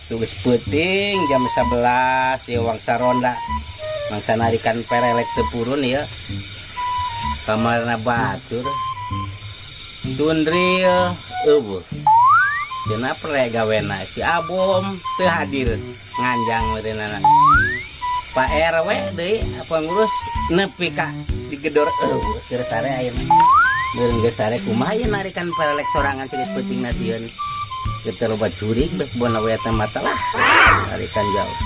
tugas puting jam 11 ya wangsa ronda mangsa narikan perelek tepurun ya kamarna batur Sundril eueuh cenah pre gawena si Abom teu hadir nganjang meureunana Pak RW deui apa ngurus nepi ka digedor eueuh keur sare ayeuna meureun geus sare kumaha ye narikan perelek sorangan ceuk peutingna sieun kita loba curig bes bona we teh mata lah narikan jauh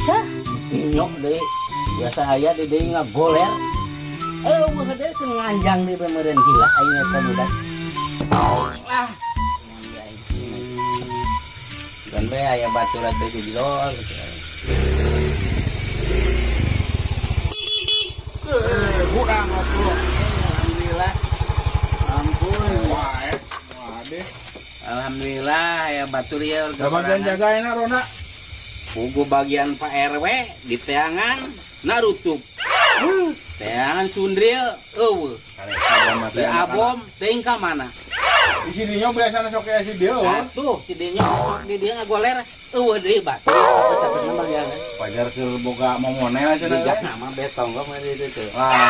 hah nyok deui biasa aya di deui ngagoler eueuh deui keur nganjang deui meureun gila ayeuna teh budak lah dan be aya baturan teh judol kurang atuh. alhamdulillah Ampun, wae. Waduh. alhamdulillah ya batur ya Bagian jagain Rona. pugu bagian Pak RW di teangan narutuk teangan Sundril eueuh di Abom teuing ka mana Di sininya biasana sok aya si dia. atuh si dinya sok di dia ngagoler eueuh deui batur saperna bagian Pajar keur boga momonel cenah. Dijak nama betong kok mah itu tuh. Wah.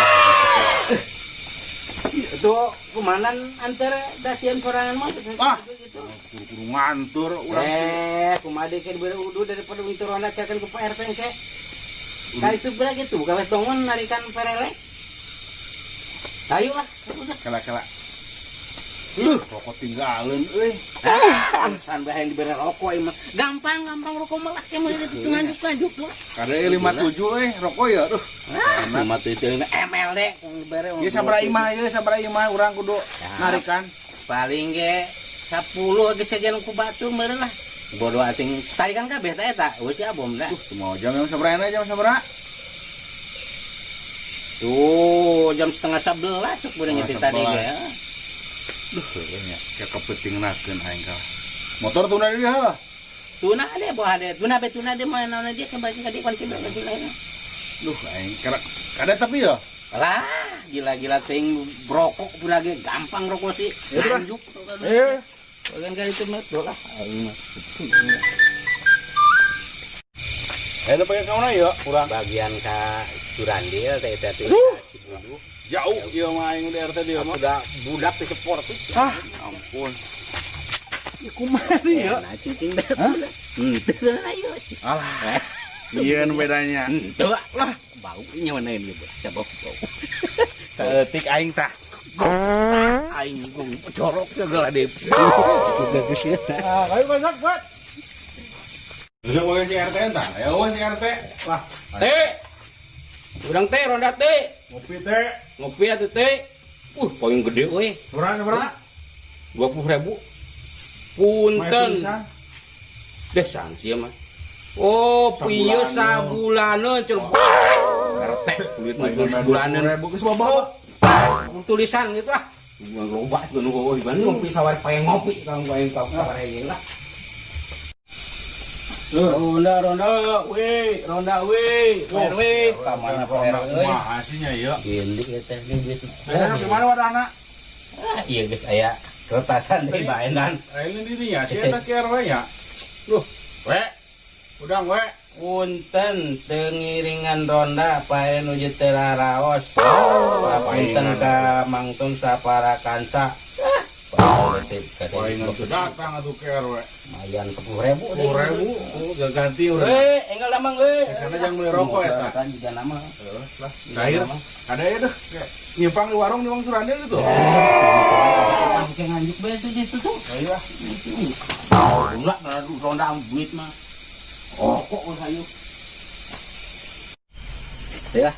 Itu kumanan antara dasian sorangan mah Ah. gitu. Kudu ngantur urang. Kumade ke berudu daripada itu ronda cakeun ke Pak RT ke. Kali itu belah gitu, gawe tongon narikan perelek. Ayo lah, udah. Kela-kela. Rokok tinggalin euy. Alasan bae yang dibere rokok ieu mah. Gampang rokok malah ke mah itu nganjuk-nganjuk tuh. Kada 57 euy rokok ya aduh. Cuma teu ML deh yang dibere. Ieu sabaraha imah urang kudu narikan. Paling ge 10 geus saja ku batur meureun lah. Bodoh ating tarikan kabeh teh eta, eueuh si Abom dah. Semua jam sabaraha sabaraha? Tuh, jam setengah 11 sok beurang nyetir tadi ge. Duh, nya kayak kepentingnakeun aing ka. Motor tuna di dieu. Tuna ade boh ade, tuna de mana dia kembali ka di kunci lain. Duh, aing kada tapi ya. Lah, gila-gila ting brokok pun lagi gampang rokok sih. Lanjuk. Bagian kali itu mah dolah. Ada pakai kamu ya, kurang. Bagian ka Curandil teh eta teh. Jauh ieu mah aing udah RT dia mah. Udah budak teh sport tuh. Hah, ampun. Ya kumaha ya? Nah, cicing dah. Henteu ayo. Alah. Sieun bedanya. Henteu lah. Bau nya mana ini, coba bau. Saeutik aing tah. Aing gong corok segala deh. Ah, ayo masak, Pak. Bisa mau si RT entah? Ya wes si RT. Lah, Teh. Urang teh ronda teh. ngopi teh. Ngopi atuh teh. Paling gede euy. Berapa? 20.000. Punten. Deh sanksi mah. Oh, pieu sabulaneun ceul. RT kulit mah bulaneun. 20.000 geus babawa. Tulisan gitu lah. Loba tuh nu euy Bandung ngopi sawar pae ngopi kang pae sawar aja lah. Ronda we. RW ka mana RW? Mahasinya ya. Gini teh duit. Gimana wadahna? Iya guys aya kertasan deui baenan. Ini dirinya si eta ke RW nya. Duh, we. Udang we. Punten teu ngiringan ronda pae nuju teu raraos. Punten ka mangtung sapara kanca. Palingan datang atuh ke RW. Mayan 10.000 deh. 10.000 gak ganti urang. Enggal damang euy. Sana jangan beli rokok eta. Kan juga nama. Lah, cair. Ada ya deh. Nyimpang di warung di Mang Surandil itu. Pakai nganjuk bae tuh gitu tuh. Iya. Enggak ronda duit mah. Kok hayu. Ya,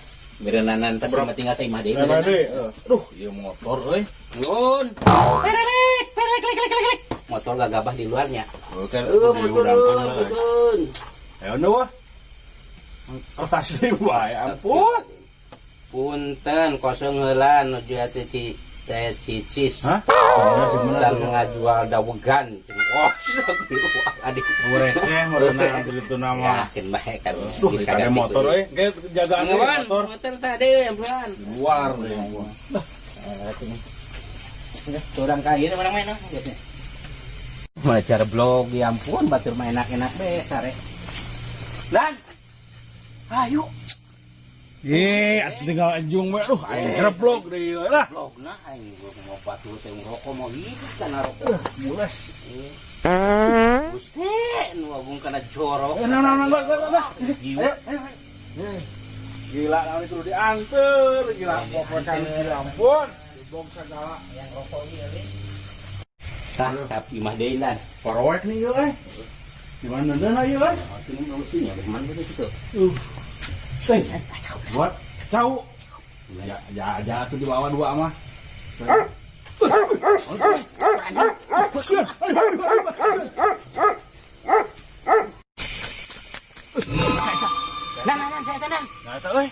berenanan teh sama tinggal saya mah deui. Aduh, ieu motor euy. Nun. Motor gagabah di luarnya. Kan Motor. Ayo nu wah. Kertas deui wae, ampun. Punten kosong heula nuju atuh teh cicis. Hah? Dan ngajual dawegan. Oh, adik receh meureunna itu nama. yakin bae kan. Duh, ada motor euy. Ge jagaan motor. Motor tadi ambulan. Luar deh. Curang kaya orang main Belajar blog, ya ampun, batur main enak-enak besar ya. Dan, ayo. Atuh tinggal anjung we. Aing greblog deui lah. Blog nah, aing gua mau batur teh ngerokok mau hidup kan rokok. Mules. Buset, nu abung kana jorok. Nah. Gila. Gila naon itu dianter, gila popokan ya ampun. Blog segala Yang rokok ieu li. Tah, sapi mah deui lan. parowek nih yeuh Di mana deuna ieu Ini mestinya mana begitu. Buat cau. Ya tuh dibawa dua mah. Nah, eta euy.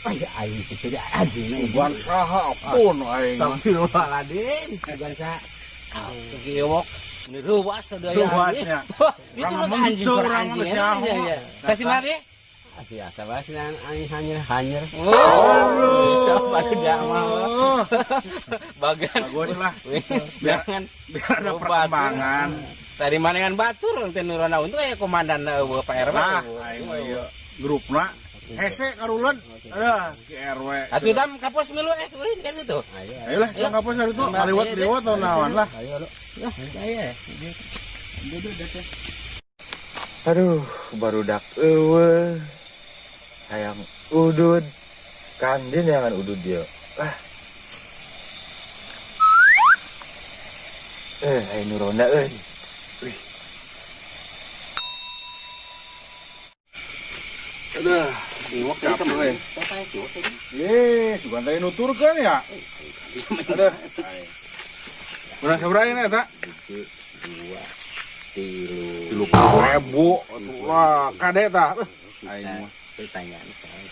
Oh ya aing teh teh aja Bukan saha pun aing. Astagfirullahaladzim. Bangsa. Kegiewok. Ini ruas tadi ya. Ruasnya. Itu Orang mah anjing mencur, orang orang manusia. Kasih mari. Biasa bahasa anjing hanyir. Aduh. Coba tidak mau. Bagan. Bagus lah. Jangan Biar ada perkembangan. Tadi mana kan batur teh nurana untuk komandan Pak RW. Nah, aing mah ieu grupna hese karuleun. Ada ke RW. Atuh tam kapos milu kuring kan itu. Ayolah, yang kapos hari itu liwat atau nawan lah. Ayo lo. Lah, saya. Aduh, barudak eueuh. Hayang udud. Kandin yangan udud dia. Ayo nurona euy. Wih. Aduh, iwak capek euy. Sugan teh nuturkeun ya. Aduh. Berapa seberapa ini eta? 2, 3. 30.000. Wah, kade tah. Aing mah. Pertanyaan saya.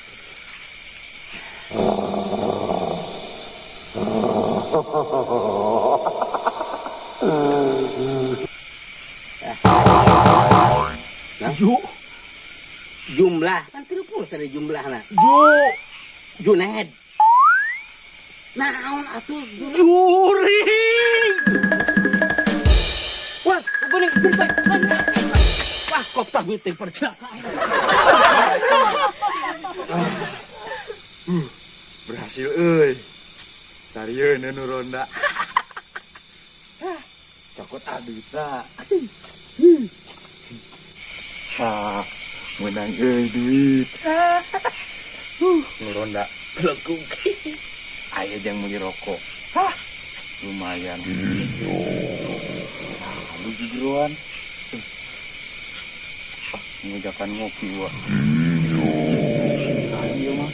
Jumlah kan 30 tadi jumlahna. Junaid. Naon atuh juring. Wah, kuning kumpul. Wah, kok tak miting perjalanan. Berhasil euy. Sarieun nu ronda. Cokot aduta. Menang euy duit. Nu ronda lekuk. Aya jang meuli rokok. Lumayan. Lu jigruan. Mengujakan ngopi wa. Ieu mah